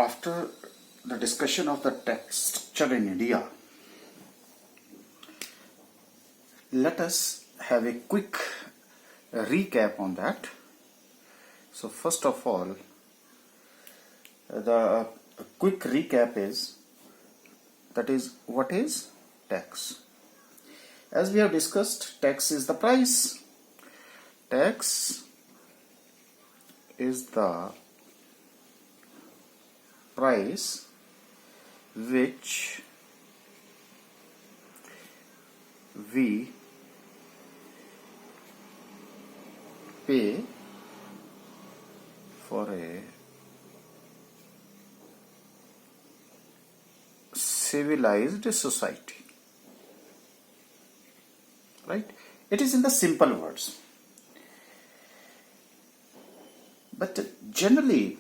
after the discussion of the tax structure in India, let us have a quick recap on that. So first of all, the quick recap is what is tax. As we have discussed, tax is the price. Tax is the price which we pay for a civilized society. Right? It is in the simple words. But generally,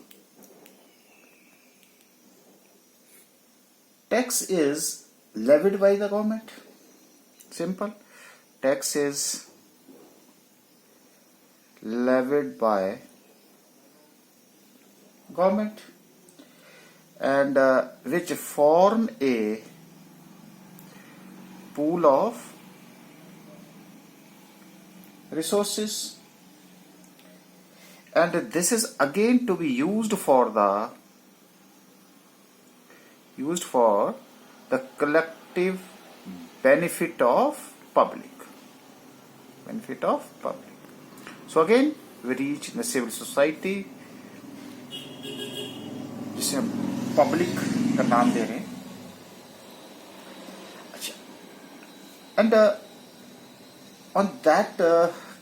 tax is levied by the government. Simple. Tax is levied by government and which form a pool of resources, and this is again to be used for the collective benefit of public. So again we reach in the civil society, जिसे हम public का नाम दे रहे हैं. अच्छा, and on that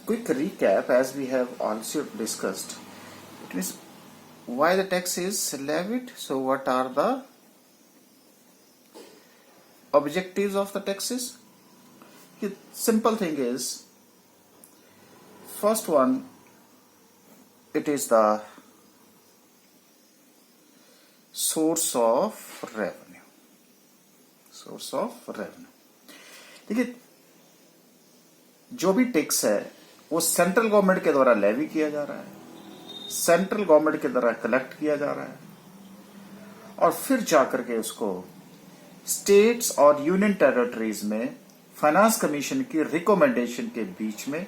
quick recap, as we have also discussed, it means why the tax is levied. So what are the objectives of the taxes? The simple thing is, first one, it is the source of revenue. देखिए, जो भी tax है वो central government के द्वारा levy किया जा रहा है, सेंट्रल गवर्नमेंट के द्वारा कलेक्ट किया जा रहा है, और फिर जाकर के उसको स्टेट्स और यूनियन टेरिटरीज में फाइनेंस कमीशन की रिकमेंडेशन के बीच में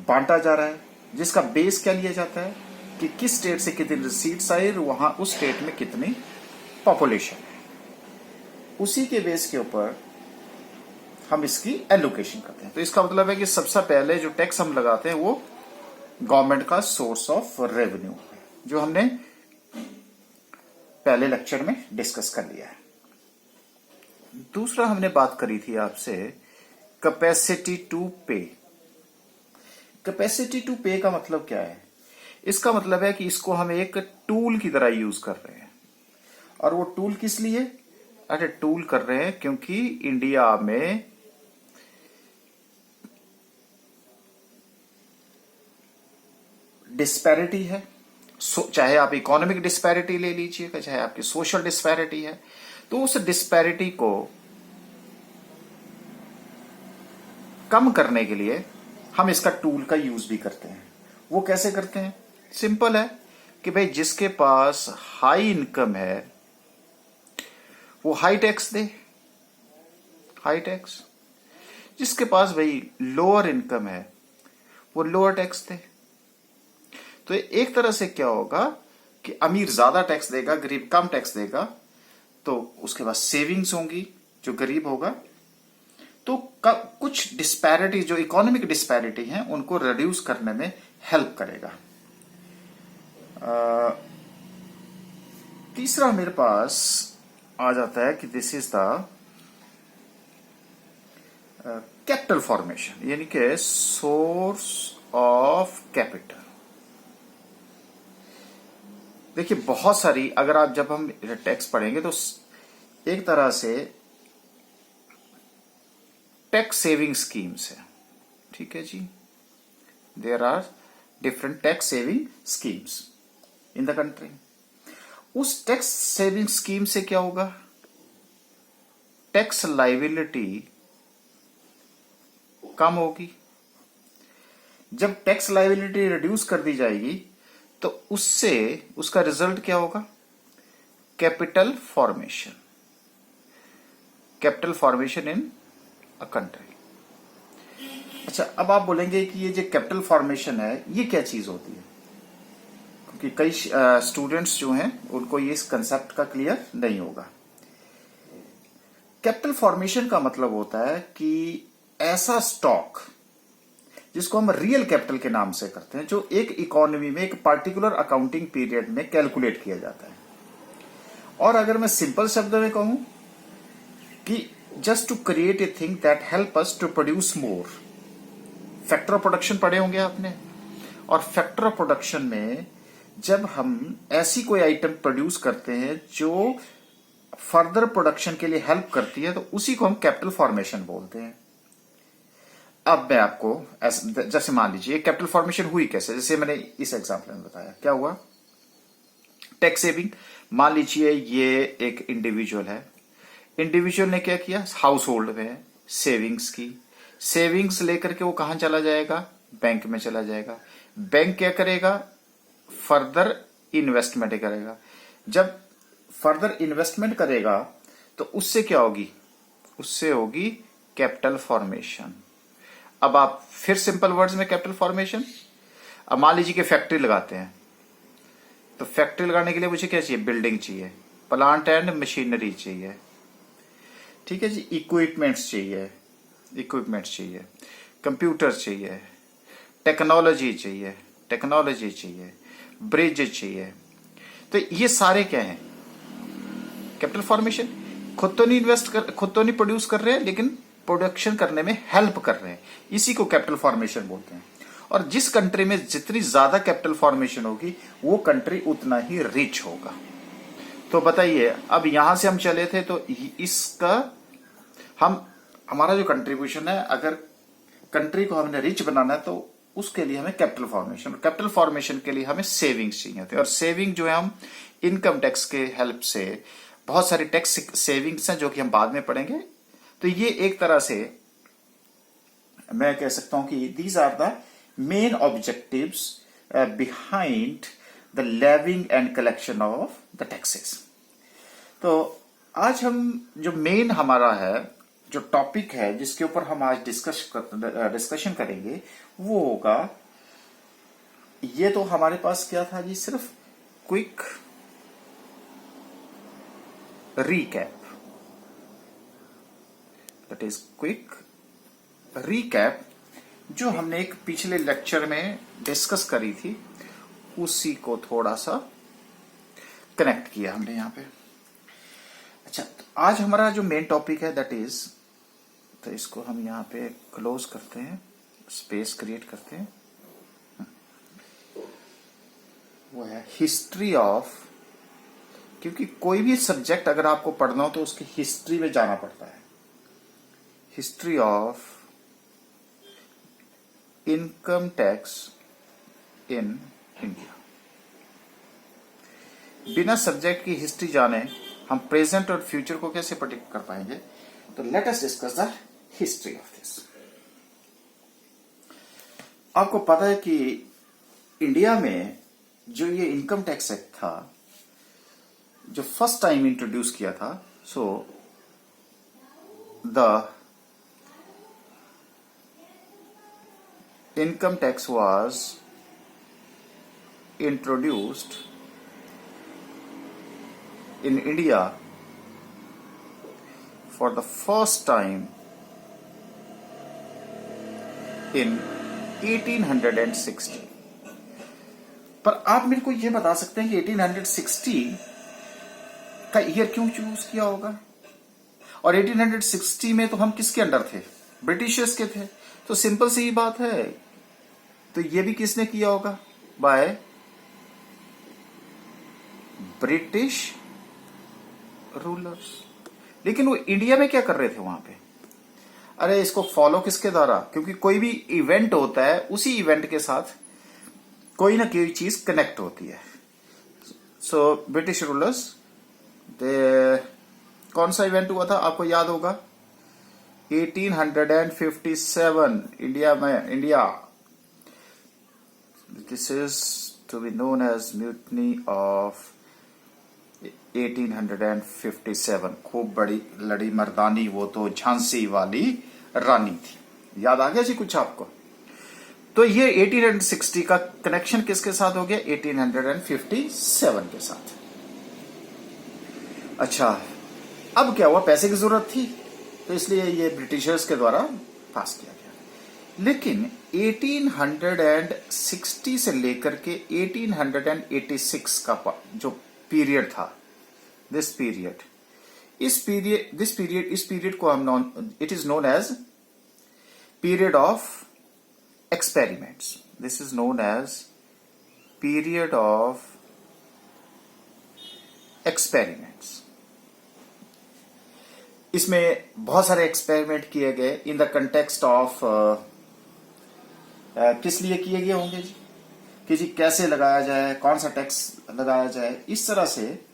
बांटा जा रहा है, जिसका बेस क्या लिया जाता है कि किस स्टेट से कितनी रिसीट्स आई, वहां उस स्टेट में कितनी पॉपुलेशन है. उसी के बेस के ऊपर हम इसकी एलोकेशन करते हैं. तो इसका मतलब है कि सबसे पहले जो टैक्स हम लगाते हैं वो गवर्नमेंट का सोर्स ऑफ रेवेन्यू है, जो हमने पहले लेक्चर में डिस्कस कर लिया है. दूसरा हमने बात करी थी आपसे कैपेसिटी टू पे. कैपेसिटी टू पे का मतलब क्या है? इसका मतलब है कि इसको हम एक टूल की तरह यूज कर रहे हैं. और वो टूल किस लिए? अरे टूल कर रहे हैं क्योंकि इंडिया में डिस्पैरिटी है. चाहे आप इकोनॉमिक डिस्पैरिटी ले लीजिएगा, चाहे आपकी सोशल डिस्पैरिटी है, तो उस डिस्पैरिटी को कम करने के लिए हम इसका टूल का यूज भी करते हैं. वो कैसे करते हैं? सिंपल है कि भाई जिसके पास हाई इनकम है वो हाई टैक्स दे, हाई टैक्स. जिसके पास भाई लोअर इनकम है वो लोअर टैक्स दे. तो एक तरह से क्या होगा कि अमीर ज्यादा टैक्स देगा, गरीब कम टैक्स देगा, तो उसके पास सेविंग्स होंगी. जो गरीब होगा तो कुछ डिस्पैरिटी, जो इकोनॉमिक डिस्पैरिटी है, उनको रिड्यूस करने में हेल्प करेगा. तीसरा मेरे पास आ जाता है कि this is the capital formation, यानी कि सोर्स ऑफ कैपिटल. देखिए बहुत सारी, अगर आप जब हम टैक्स पढ़ेंगे तो एक तरह से टैक्स सेविंग स्कीम्स है. ठीक है जी. There are different tax saving schemes in the country. उस टैक्स सेविंग स्कीम से क्या होगा? टैक्स लायबिलिटी कम होगी. जब टैक्स लायबिलिटी रिड्यूस कर दी जाएगी तो उससे उसका रिजल्ट क्या होगा? Capital formation, capital formation in a country. अच्छा, अब आप बोलेंगे कि ये जो कैपिटल फॉर्मेशन है ये क्या चीज होती है, क्योंकि कई स्टूडेंट्स जो हैं उनको ये इस कंसेप्ट का क्लियर नहीं होगा। कैपिटल फॉर्मेशन का मतलब होता है कि ऐसा स्टॉक जिसको हम रियल कैपिटल के नाम से करते हैं, जो एक इकोनॉमी में एक पार्टिकुलर अकाउंटिंग पीरियड में कैलकुलेट किया जाता है। और अगर मैं सिंपल शब्द में कहूं कि just to create a thing that help us to produce more. Factor of production पढ़े होंगे आपने, और फैक्टर ऑफ प्रोडक्शन में जब हम ऐसी कोई आइटम प्रोड्यूस करते हैं जो फर्दर प्रोडक्शन के लिए हेल्प करती है, तो उसी को हम कैपिटल फॉर्मेशन बोलते हैं। अब मैं आपको जैसे मान लीजिए कैपिटल फॉर्मेशन हुई कैसे, जैसे मैंने इस एग्जांपल में बताया क्या हुआ। टैक्स सेविंग, मान लीजिए ये एक इंडिविजुअल है, इंडिविजुअल ने क्या किया, हाउस होल्ड में सेविंग्स की, सेविंग्स लेकर के वो कहां चला जाएगा, बैंक में चला जाएगा। बैंक क्या करेगा, फर्दर इन्वेस्टमेंट करेगा। जब फर्दर इन्वेस्टमेंट करेगा तो उससे क्या होगी, उससे होगी कैपिटल फॉर्मेशन। अब आप फिर सिंपल वर्ड्स में कैपिटल फॉर्मेशन, अब मान लीजिए कि फैक्ट्री लगाते हैं, तो फैक्ट्री लगाने के लिए मुझे क्या चाहिए, बिल्डिंग चाहिए, प्लांट एंड मशीनरी चाहिए, ठीक है जी, इक्विपमेंट्स चाहिए, कंप्यूटर चाहिए, टेक्नोलॉजी चाहिए, ब्रिज चाहिए। तो ये सारे क्या हैं, कैपिटल फॉर्मेशन। खुद तो नहीं प्रोड्यूस कर रहे हैं, लेकिन प्रोडक्शन करने में हेल्प कर रहे हैं, इसी को कैपिटल फॉर्मेशन बोलते हैं। और जिस कंट्री में जितनी ज्यादा कैपिटल फॉर्मेशन होगी वो कंट्री उतना ही रिच होगा। तो बताइए, अब यहां से हम चले थे तो इसका हमारा जो कंट्रीब्यूशन है, अगर कंट्री को हमने रिच बनाना है तो उसके लिए हमें कैपिटल फॉर्मेशन के लिए हमें सेविंग्स चाहिए थे। और सेविंग जो है हम इनकम टैक्स के हेल्प से, बहुत सारी टैक्स सेविंग्स हैं जो कि हम बाद में पढ़ेंगे। तो ये एक तरह से मैं कह सकता हूं कि these are the main objectives behind the levying and collection of the taxes. तो आज हम जो मेन हमारा है, जो टॉपिक है जिसके ऊपर हम आज डिस्कशन करेंगे, वो होगा, ये तो हमारे पास क्या था जी, सिर्फ quick recap, that is quick recap, जो हमने एक पिछले लेक्चर में डिस्कस करी थी, उसी को थोड़ा सा कनेक्ट किया हमने यहां पे। अच्छा, तो आज हमारा जो मेन टॉपिक है दैट इज, तो इसको हम यहां पे क्लोज करते हैं, स्पेस क्रिएट करते हैं, वो है हिस्ट्री ऑफ। क्योंकि कोई भी सब्जेक्ट अगर आपको पढ़ना हो तो उसकी हिस्ट्री में जाना पड़ता है। History of income tax in India. बिना सब्जेक्ट की हिस्ट्री जाने हम प्रेजेंट और फ्यूचर को कैसे प्रेडिक्ट कर पाएंगे। तो let us discuss the history of this. आपको पता है कि इंडिया में जो ये इनकम टैक्स एक्ट था, जो फर्स्ट टाइम इंट्रोड्यूस किया था, so the income tax was introduced in India for the first time in 1860। पर आप मेरे को ये बता सकते हैं कि 1860 का ईयर क्यों चूज किया होगा, और 1860 में तो हम किसके अंडर थे, ब्रिटिशर्स के थे। तो सिंपल सी बात है, तो ये भी किसने किया होगा, बाय ब्रिटिश रूलर्स। लेकिन वो इंडिया में क्या कर रहे थे वहां पे, अरे इसको फॉलो किसके द्वारा, क्योंकि कोई भी इवेंट होता है उसी इवेंट के साथ कोई ना कोई चीज कनेक्ट होती है। सो ब्रिटिश रूलर्स, कौन सा इवेंट हुआ था आपको याद होगा, 1857 India, this is to be known as mutiny of 1857, खूब बड़ी लड़ी मर्दानी, वो तो झांसी वाली रानी थी। याद आ गया जी कुछ आपको? तो ये 1860 का कनेक्शन किसके साथ हो गया? 1857 के साथ। अच्छा, अब क्या हुआ? पैसे की जरूरत थी, तो इसलिए ये ब्रिटिशर्स के द्वारा पास किया गया। लेकिन 1860 से लेकर के 1886 का जो पीरियड था, इस पीरियड को हम it is known as period of experiments. This is known as period of experiments. इसमें बहुत सारे एक्सपेरिमेंट किए गए इन द कंटेक्स्ट ऑफ किस लिए किए गए होंगे जी? कि जी कैसे लगाया जाए, कौन सा टैक्स लगाया जाए, इस तरह से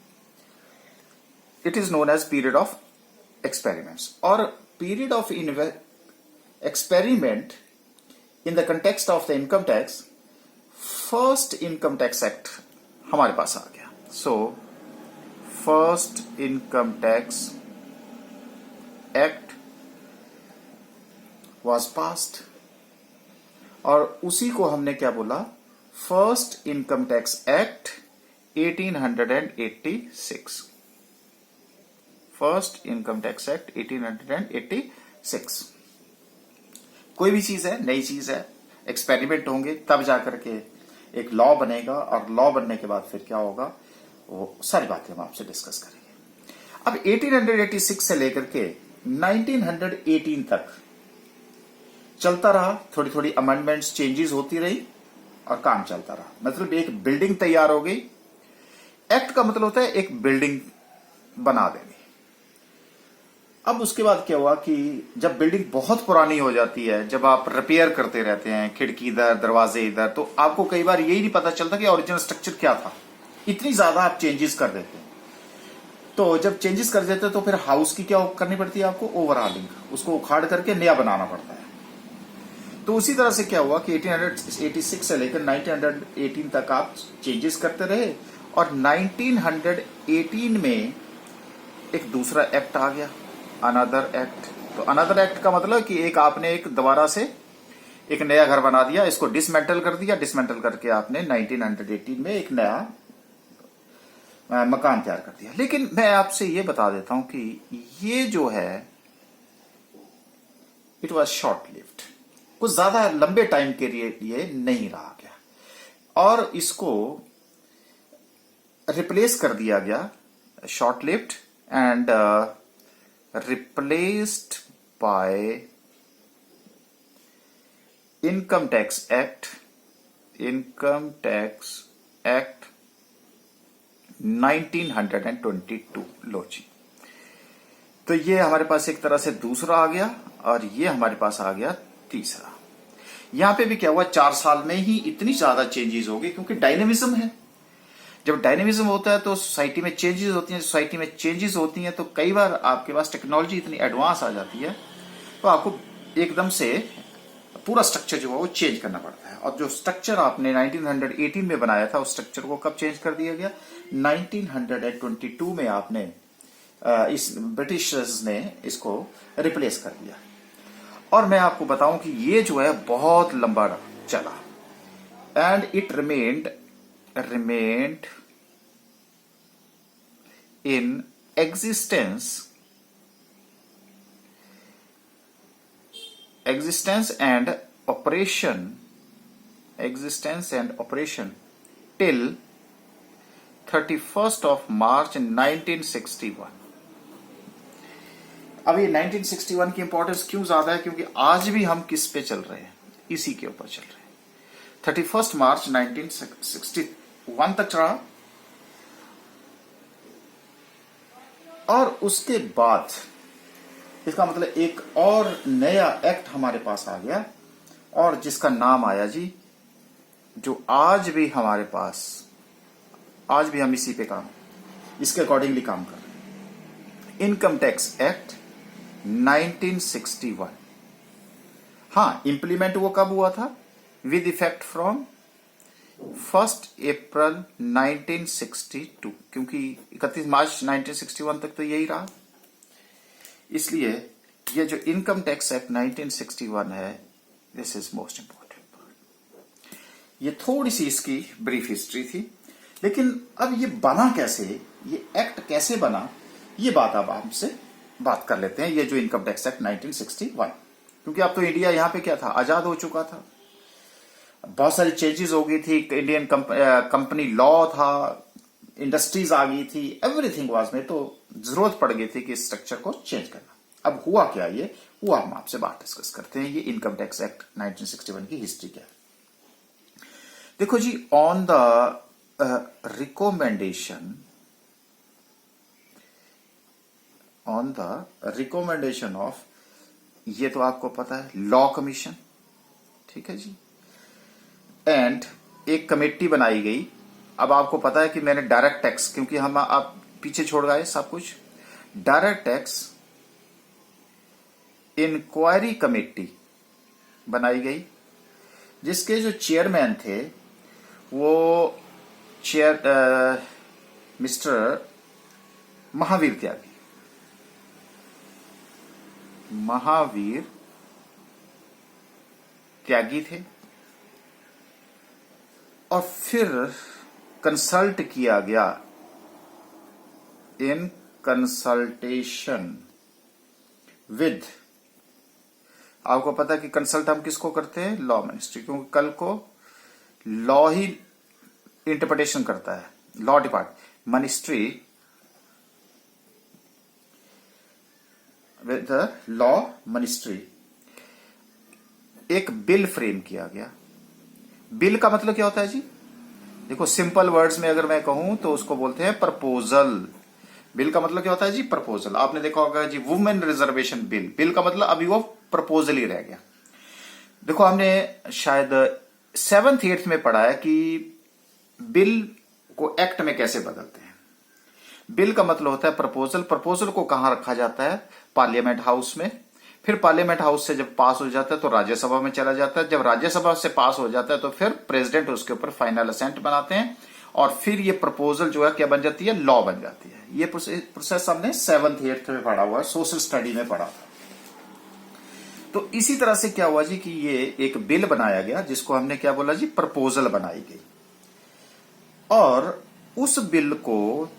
it is known as period of experiments. और period of experiment in the context of the income tax, first income tax act हमारे पास आ गया। So first income tax act was passed, और उसी को हमने क्या बोला? First income tax act 1886। First income tax act 1886। कोई भी चीज है, नई चीज है, एक्सपेरिमेंट होंगे, तब जाकर के एक लॉ बनेगा, और लॉ बनने के बाद फिर क्या होगा, वो सारी बातें हम आपसे डिस्कस करेंगे। अब 1886 से लेकर के 1918 तक चलता रहा, थोड़ी थोड़ी अमेंडमेंट्स, चेंजेस होती रही और काम चलता रहा। मतलब एक बिल्डिंग तैयार हो गई। एक्ट का मतलब होता है एक बिल्डिंग बना देनी। अब उसके बाद क्या हुआ कि जब बिल्डिंग बहुत पुरानी हो जाती है, जब आप रिपेयर करते रहते हैं, खिड़की इधर, दरवाजे इधर, तो आपको कई बार यही नहीं पता चलता कि ओरिजिनल स्ट्रक्चर क्या था। इतनी ज्यादा आप चेंजेस कर देते हैं। तो जब चेंजेस कर देते हैं तो फिर हाउस की क्या करनी पड़ती है आपको? ओवरऑलिंग, उसको उखाड़ करके नया बनाना पड़ता है। तो उसी तरह से क्या हुआ कि 1886 से लेकर 1918 तक आप चेंजेस करते रहे, और 1918 में एक दूसरा एक्ट आ गया, अनदर एक्ट। तो अनदर एक्ट का मतलब कि एक आपने एक दोबारा से एक नया घर बना दिया, इसको डिसमेंटल कर दिया, डिसमेंटल करके आपने 1918 में एक नया मकान तैयार कर दिया। लेकिन मैं आपसे ये बता देता हूं कि ये जो है इट वॉज शॉर्ट लिव्ड, कुछ ज्यादा लंबे टाइम के लिए नहीं रहा गया, और इसको रिप्लेस कर दिया गया, short lived and replaced by income tax act 1922। लो जी, तो ये हमारे पास एक तरह से दूसरा आ गया, और ये हमारे पास आ गया तीसरा। यहां पे भी क्या हुआ, 4 साल में ही इतनी ज्यादा चेंजेस हो गई, क्योंकि डायनेमिज्म है। जब डायनेमिज्म होता है तो सोसाइटी में चेंजेस होती हैं, सोसाइटी में चेंजेस होती हैं तो कई बार आपके पास टेक्नोलॉजी इतनी एडवांस आ जाती है, तो आपको एकदम से पूरा स्ट्रक्चर जो है वो चेंज करना पड़ता है। और जो स्ट्रक्चर आपने 1918 में बनाया था, उस स्ट्रक्चर को कब चेंज कर दिया गया? 1922 में आपने इस ब्रिटिशर्स ने इसको रिप्लेस कर दिया। और मैं आपको बताऊं कि ये जो है बहुत लंबा चला, and it remained in existence and operation till 31st of March 1961। अब ये 1961 की इंपॉर्टेंस क्यों ज्यादा है? क्योंकि आज भी हम किस पे चल रहे हैं? इसी के ऊपर चल रहे हैं। 31 मार्च 1961 तक रहा, और उसके बाद इसका मतलब एक और नया एक्ट हमारे पास आ गया, और जिसका नाम आया जी, जो आज भी हमारे पास, आज भी हम इसी पे इसके अकॉर्डिंगली काम कर रहे हैं। Income tax act 1961। हाँ, इंप्लीमेंट वो कब हुआ था? विद इफेक्ट फ्रॉम 1 अप्रैल 1962, क्योंकि 31 मार्च 1961 तक तो यही रहा। इसलिए ये जो इनकम टैक्स एक्ट 1961 है, this is most important part. ये थोड़ी सी इसकी ब्रीफ हिस्ट्री थी, लेकिन अब ये बना कैसे, ये एक्ट कैसे बना, ये बात अब हमसे बात कर लेते हैं। ये जो इनकम टैक्स एक्ट 1961, क्योंकि अब तो इंडिया यहां पे क्या था, आजाद हो चुका था, बहुत सारी चेंजेस हो गई थी, इंडियन कंपनी लॉ था, इंडस्ट्रीज आ गई थी, एवरीथिंग वाज में, तो जरूरत पड़ गई थी कि इस स्ट्रक्चर को चेंज करना। अब हुआ क्या, ये हुआ हम आपसे बात डिस्कस करते हैं। ये इनकम टैक्स एक्ट 1961 की हिस्ट्री क्या है। देखो जी, ऑन द रिकमेंडेशन ऑफ, ये तो आपको पता है, लॉ कमीशन, ठीक है जी, एंड एक कमेटी बनाई गई। अब आपको पता है कि मैंने डायरेक्ट टैक्स, क्योंकि हम आप पीछे छोड़ गए सब कुछ, डायरेक्ट टैक्स इंक्वायरी कमेटी बनाई गई, जिसके जो चेयरमैन थे वो मिस्टर महावीर त्यागी थे। और फिर कंसल्ट किया गया इन कंसल्टेशन विद, आपको पता है कि कंसल्ट हम किसको करते हैं, लॉ मिनिस्ट्री, क्योंकि कल को लॉ ही इंटरप्रिटेशन करता है, law department ministry with the law ministry. एक बिल फ्रेम किया गया। बिल का मतलब क्या होता है जी, देखो सिंपल वर्ड्स में अगर मैं कहूं तो उसको बोलते हैं प्रपोजल। बिल का मतलब क्या होता है जी, प्रपोजल। आपने देखा होगा जी वुमेन रिजर्वेशन बिल, बिल का मतलब अभी वो प्रपोजल ही रह गया। देखो हमने शायद 7th 8th में पढ़ा है कि बिल को एक्ट में कैसे बदलते हैं। बिल का मतलब होता है प्रपोजल। प्रपोजल को कहां रखा जाता है, पार्लियामेंट हाउस में, फिर पार्लियामेंट हाउस से जब पास हो जाता है तो राज्यसभा में चला जाता है, जब राज्यसभा से पास हो जाता है तो फिर प्रेसिडेंट उसके ऊपर फाइनल असेंट बनाते हैं, और फिर ये प्रपोजल जो है क्या बन जाती है, लॉ बन जाती है। ये प्रोसेस हमने 7th 8th में पढ़ा हुआ है, सोशल स्टडी में पढ़ा था। तो इसी तरह से क्या हुआ जी कि ये एक बिल बनाया गया, जिसको हमने क्या बोला जी, प्रपोजल बनाई गई, और उस बिल को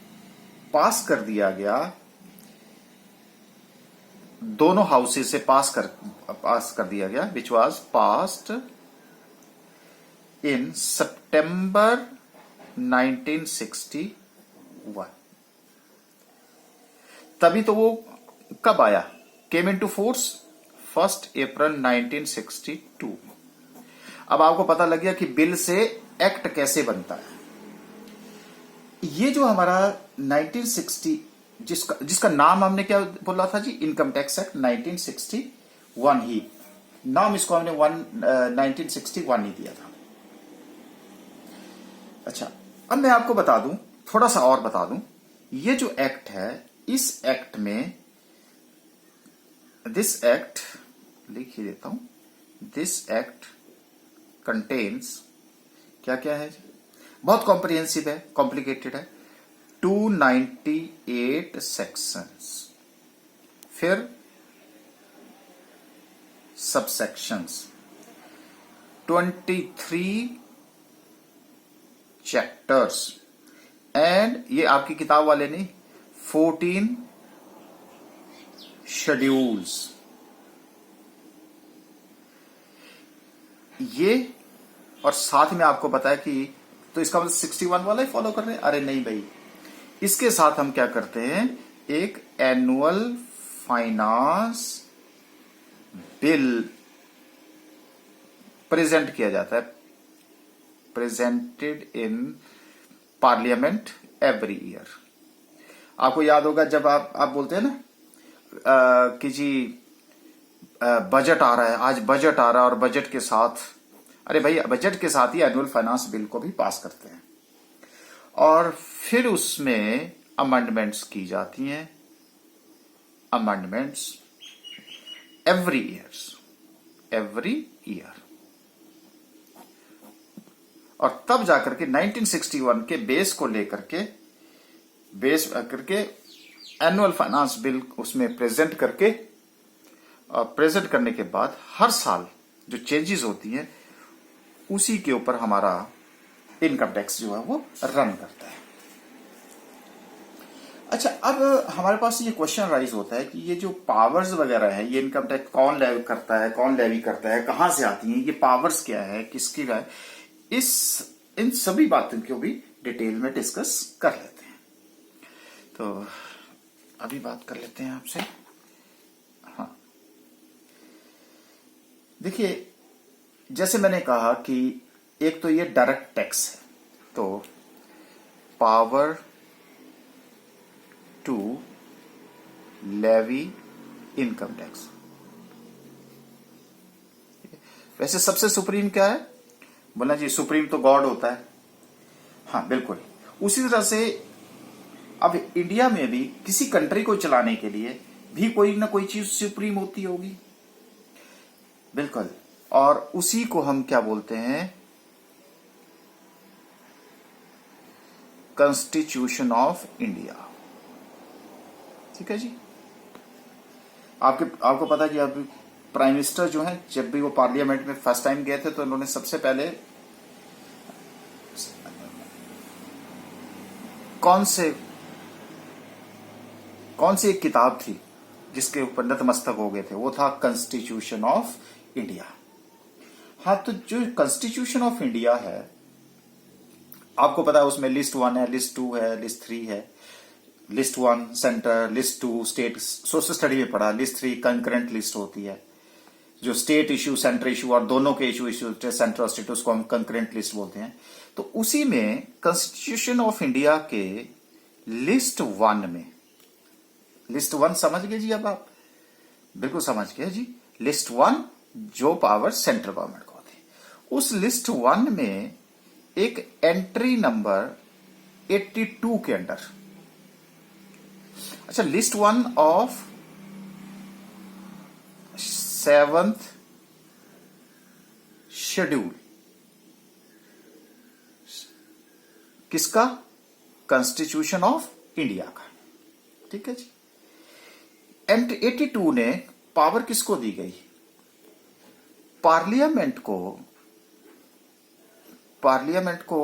पास कर दिया गया, दोनों हाउसेस से पास कर दिया गया, विच वाज पास्ड इन सितंबर 1961। तभी तो वो कब आया, केम इन टू फोर्स 1 अप्रैल 1962। अब आपको पता लग गया कि बिल से एक्ट कैसे बनता है। ये जो हमारा 1960 जिसका नाम हमने क्या बोला था जी, इनकम टैक्स एक्ट 1961 ही नाम, इसको हमने 1961 ही दिया था। अच्छा, अब मैं आपको बता दूं, थोड़ा सा और बता दूं, ये जो एक्ट है, इस एक्ट में, दिस एक्ट लिख ही देता हूं, दिस एक्ट कंटेन्स क्या क्या है, बहुत कॉम्प्रिहेंसिव है, कॉम्प्लिकेटेड है, 298 सेक्शंस, फिर सबसेक्शंस, 23 चैप्टर्स, एंड ये आपकी किताब वाले नहीं, 14 शेड्यूल्स। ये, और साथ में आपको पता है कि, तो इसका मतलब 61 वाला ही फॉलो कर रहे हैं, अरे नहीं भाई, इसके साथ हम क्या करते हैं, एक एनुअल फाइनेंस बिल प्रेजेंट किया जाता है, presented in parliament every year. आपको याद होगा जब आप बोलते हैं ना कि जी बजट आ रहा है, आज बजट आ रहा है, और बजट के साथ, अरे भाई बजट के साथ ही एनुअल फाइनेंस बिल को भी पास करते हैं, और फिर उसमें अमेंडमेंट्स की जाती हैं, अमेंडमेंट्स एवरी ईयर। और तब जाकर के 1961 के बेस को लेकर के बेस करके एनुअल फाइनेंस बिल उसमें प्रेजेंट करके और प्रेजेंट करने के बाद हर साल जो चेंजेस होती हैं उसी के ऊपर हमारा इनकम टैक्स जो है वो रन करता है। अच्छा, अब हमारे पास ये क्वेश्चन राइज होता है कि ये जो पावर्स वगैरह है, ये इनकम टैक्स कौन लेवी करता है, कौन लेवी करता है, कहां से आती हैं, ये पावर्स क्या है, किसकी है, इन सभी बातों को भी डिटेल में डिस्कस कर लेते हैं। तो अभी बात कर लेते हैं आपसे। हाँ, देखिए, जैसे मैंने कहा कि एक तो ये डायरेक्ट टैक्स है, तो power to levy income tax. वैसे सबसे सुप्रीम क्या है, बोला जी सुप्रीम तो गॉड होता है। हाँ बिल्कुल, उसी तरह से अब इंडिया में भी किसी कंट्री को चलाने के लिए भी कोई ना कोई चीज सुप्रीम होती होगी, बिल्कुल, और उसी को हम क्या बोलते हैं, कॉन्स्टिट्यूशन ऑफ इंडिया। ठीक है जी। आपको पता है कि अब प्राइम मिनिस्टर जो हैं, जब भी वो पार्लियामेंट में फर्स्ट टाइम गए थे तो उन्होंने सबसे पहले कौन सी एक किताब थी जिसके ऊपर नतमस्तक हो गए थे, वो था कॉन्स्टिट्यूशन ऑफ इंडिया। हाँ, तो जो कॉन्स्टिट्यूशन ऑफ इंडिया है, आपको पता है उसमें लिस्ट 1 है, लिस्ट 2 है, लिस्ट 3 है। List 1 centre, list 2 state, social study में पढ़ा। लिस्ट 3 कंकरेंट लिस्ट होती है, जो स्टेट इशू, सेंटर इशू और दोनों के इशू सेंटर और स्टेट, उसको हम कंकरेंट लिस्ट बोलते हैं। तो उसी में कॉन्स्टिट्यूशन ऑफ इंडिया के लिस्ट 1 में, लिस्ट 1 समझ गए जी? अब आप बिल्कुल समझ गए जी। लिस्ट 1 जो पावर सेंट्रल गवर्नमेंट को होती है, उस लिस्ट 1 में एक एंट्री नंबर 82 के अंडर, अच्छा, लिस्ट 1 ऑफ 7th शेड्यूल किसका? कॉन्स्टिट्यूशन ऑफ इंडिया का। ठीक है जी। एंड 82 ने पावर किसको दी गई? पार्लियामेंट को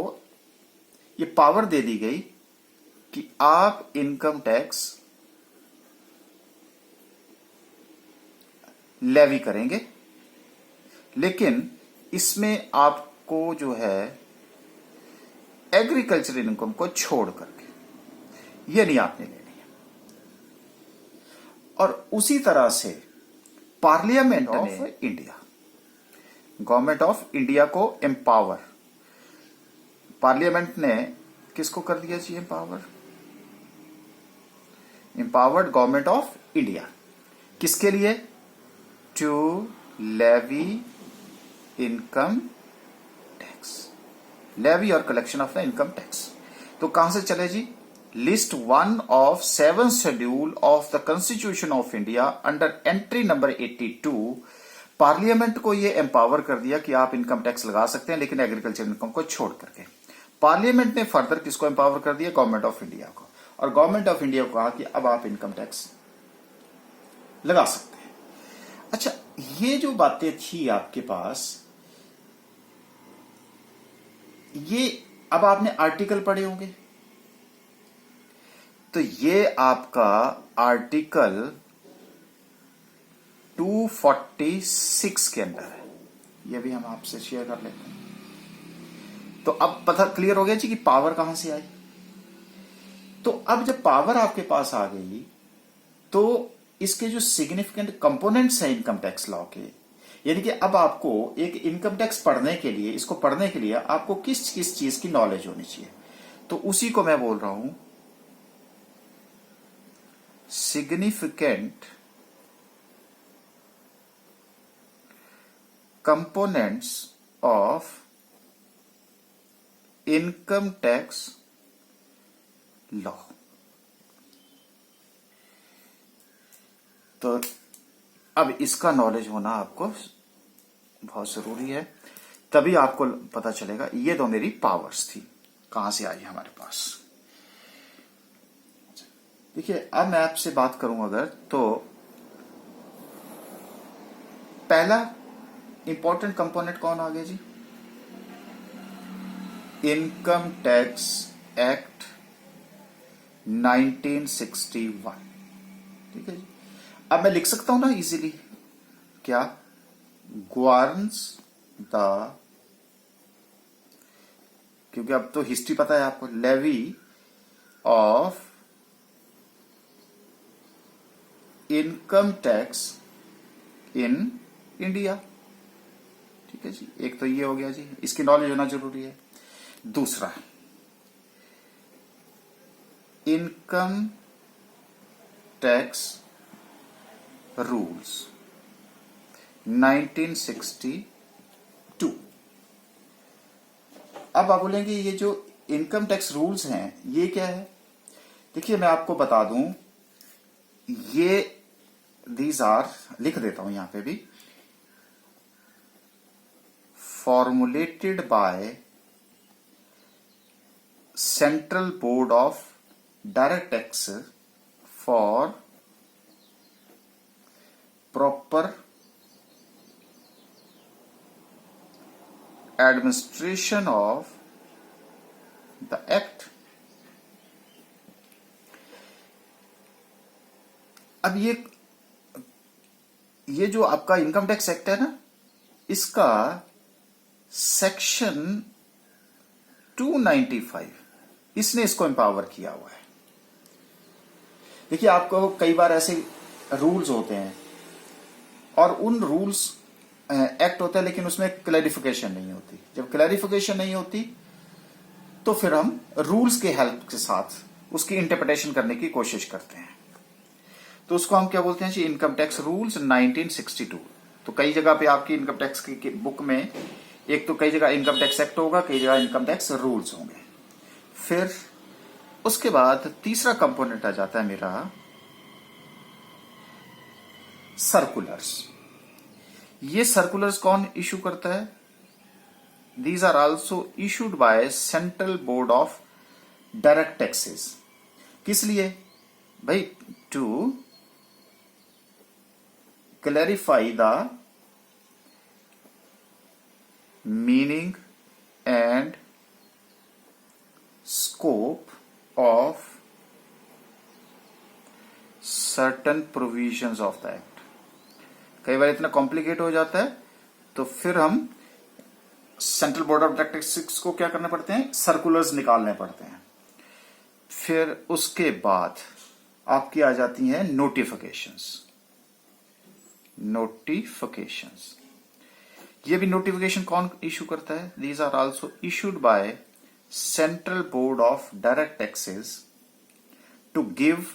ये पावर दे दी गई कि आप इनकम टैक्स लेवी करेंगे, लेकिन इसमें आपको जो है एग्रीकल्चर इनकम को छोड़ करके ये नहीं आपने लेनी है। और उसी तरह से parliament of India, government of India को एम्पावर, पार्लियामेंट ने किसको कर दिया जी empower? Empowered government of India, किसके लिए? To levy income tax, levy और collection of the income tax. तो कहां से चले जी? List 1 of 7th schedule of the constitution of India under entry number 82, parliament को यह एम्पावर कर दिया कि आप इनकम टैक्स लगा सकते हैं, लेकिन एग्रीकल्चर इनकम को छोड़ करके। पार्लियामेंट ने फर्दर किसको एम्पावर कर दिया? गवर्नमेंट ऑफ इंडिया को। और गवर्नमेंट ऑफ इंडिया को कहा कि अब आप इनकम टैक्स लगा सकते हैं। अच्छा, ये जो बातें थी आपके पास, ये अब आपने आर्टिकल पढ़े होंगे, तो ये आपका आर्टिकल 246 के अंदर है। ये भी हम आपसे शेयर कर लेते हैं। तो अब पता क्लियर हो गया जी कि पावर कहां से आई। तो अब जब पावर आपके पास आ गई, तो इसके जो सिग्निफिकेंट कंपोनेंट्स हैं इनकम टैक्स लॉ के, यानी कि अब आपको एक इनकम टैक्स पढ़ने के लिए, इसको पढ़ने के लिए आपको किस किस चीज की नॉलेज होनी चाहिए, तो उसी को मैं बोल रहा हूं significant components of income tax law. तो अब इसका नॉलेज होना आपको बहुत जरूरी है। तभी आपको पता चलेगा ये तो मेरी पावर्स थी, कहां से आई हमारे पास। देखिए अब मैं आपसे बात करूं अगर, तो पहला इंपॉर्टेंट कंपोनेंट कौन आ गया जी? Income tax act 1961। ठीक है जी। अब मैं लिख सकता हूं ना इजीली, क्या? गवर्न्स द, क्योंकि अब तो हिस्ट्री पता है आपको, levy of income tax in India. ठीक है जी, एक तो ये हो गया जी, इसकी नॉलेज होना जरूरी है। दूसरा, इनकम टैक्स रूल्स 1962। अब आप बोलेंगे ये जो इनकम टैक्स रूल्स हैं ये क्या है? देखिए मैं आपको बता दूं, ये दीज आर, लिख देता हूं यहां पे भी, formulated bye Central Board of direct tax for proper administration of the act. अब ये जो आपका इनकम टैक्स एक्ट है ना, इसका सेक्शन 295 इसने इसको एम्पावर किया हुआ है। देखिए आपको कई बार ऐसे रूल्स होते हैं और उन रूल्स एक्ट होता है लेकिन उसमें क्लैरिफिकेशन नहीं होती। जब क्लैरिफिकेशन नहीं होती तो फिर हम रूल्स के हेल्प के साथ उसकी इंटरप्रिटेशन करने की कोशिश करते हैं। तो उसको हम क्या बोलते हैं जी? Income tax rules 1962। तो कई जगह पे आपकी इनकम टैक्स की बुक में एक तो कई जगह इनकम टैक्स एक्ट होगा, कई जगह इनकम टैक्स रूल्स होंगे। फिर उसके बाद तीसरा कंपोनेंट आ जाता है मेरा सर्कुलर्स। ये सर्कुलर्स कौन इशू करता है? These are also issued by Central Board of Direct Taxes. किस लिए भाई? To clarify the meaning and scope of certain provisions of the act। कई बार इतना कॉम्प्लिकेट हो जाता है तो फिर हम central Board of Direct taxes को क्या करने पड़ते हैं? सर्कुलर्स निकालने पड़ते हैं। फिर उसके बाद आपकी आ जाती हैं नोटिफिकेशंस। ये भी नोटिफिकेशन कौन इशू करता है? These are also issued by Central Board of Direct Taxes to give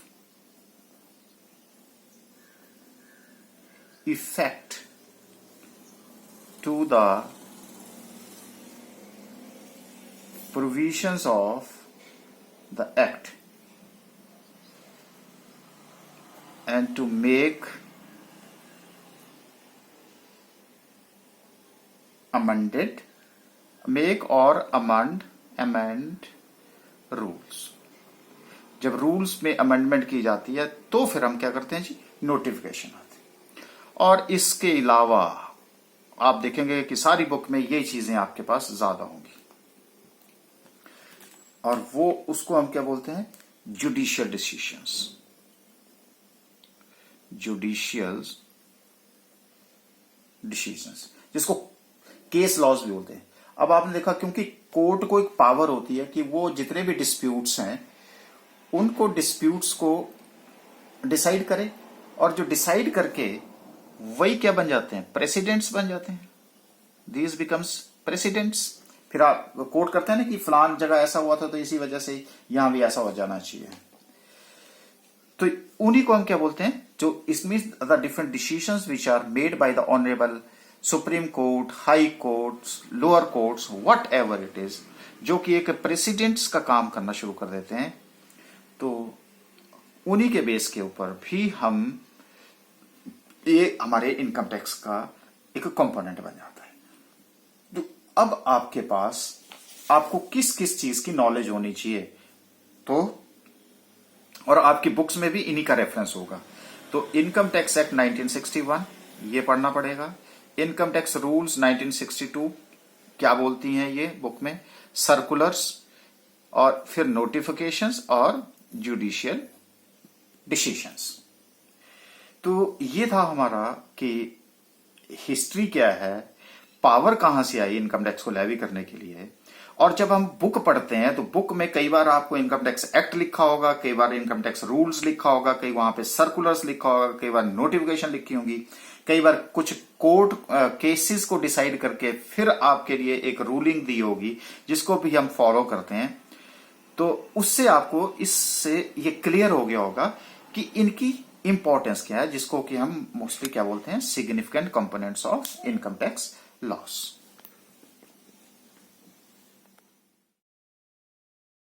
effect to the provisions of the act and to make or amend rules। जब रूल्स में अमेंडमेंट की जाती है तो फिर हम क्या करते हैं जी? नोटिफिकेशन आती है। और इसके अलावा आप देखेंगे कि सारी बुक में ये चीजें आपके पास ज्यादा होंगी और वो उसको हम क्या बोलते हैं? Judicial decisions. जिसको केस लॉज भी बोलते हैं। अब आपने देखा क्योंकि कोर्ट को एक पावर होती है कि वो जितने भी डिस्प्यूट्स हैं उनको डिस्प्यूट्स को डिसाइड करे और जो डिसाइड करके वही क्या बन जाते हैं? प्रेसिडेंट्स बन जाते हैं। These becomes precedents. फिर आप कोर्ट करते हैं ना कि फलान जगह ऐसा हुआ था तो इसी वजह से यहां भी ऐसा हो जाना चाहिए। तो उन्हीं को हम क्या बोलते हैं? जो इसमें the different decisions which are made by the honourable Supreme Court, high courts, lower courts, whatever it is, जो कि एक प्रेसिडेंट्स का काम करना शुरू कर देते हैं। तो उन्हीं के बेस के ऊपर भी हम ये हमारे इनकम टैक्स का एक कंपोनेंट बन जाता है। तो अब आपके पास आपको किस किस चीज की नॉलेज होनी चाहिए, तो और आपकी बुक्स में भी इन्हीं का रेफरेंस होगा। तो इनकम टैक्स एक्ट 1961 ये पढ़ना पड़ेगा। इनकम टैक्स रूल्स 1962 क्या बोलती हैं ये बुक में, सर्कुलर्स, और फिर नोटिफिकेशंस और जुडिशियल डिसीजंस। तो ये था हमारा कि हिस्ट्री क्या है, पावर कहां से आई इनकम टैक्स को लेवी करने के लिए। और जब हम बुक पढ़ते हैं तो बुक में कई बार आपको इनकम टैक्स एक्ट लिखा होगा, कई बार इनकम टैक्स रूल्स लिखा होगा, कई वहां पे सर्कुलर्स लिखा होगा, कई बार नोटिफिकेशन लिखी होगी, कई बार कुछ कोर्ट केसेस को डिसाइड करके फिर आपके लिए एक रूलिंग दी होगी जिसको भी हम फॉलो करते हैं। तो उससे आपको इससे ये क्लियर हो गया होगा कि इनकी इंपॉर्टेंस क्या है, जिसको कि हम मोस्टली क्या बोलते हैं, significant components of income tax loss.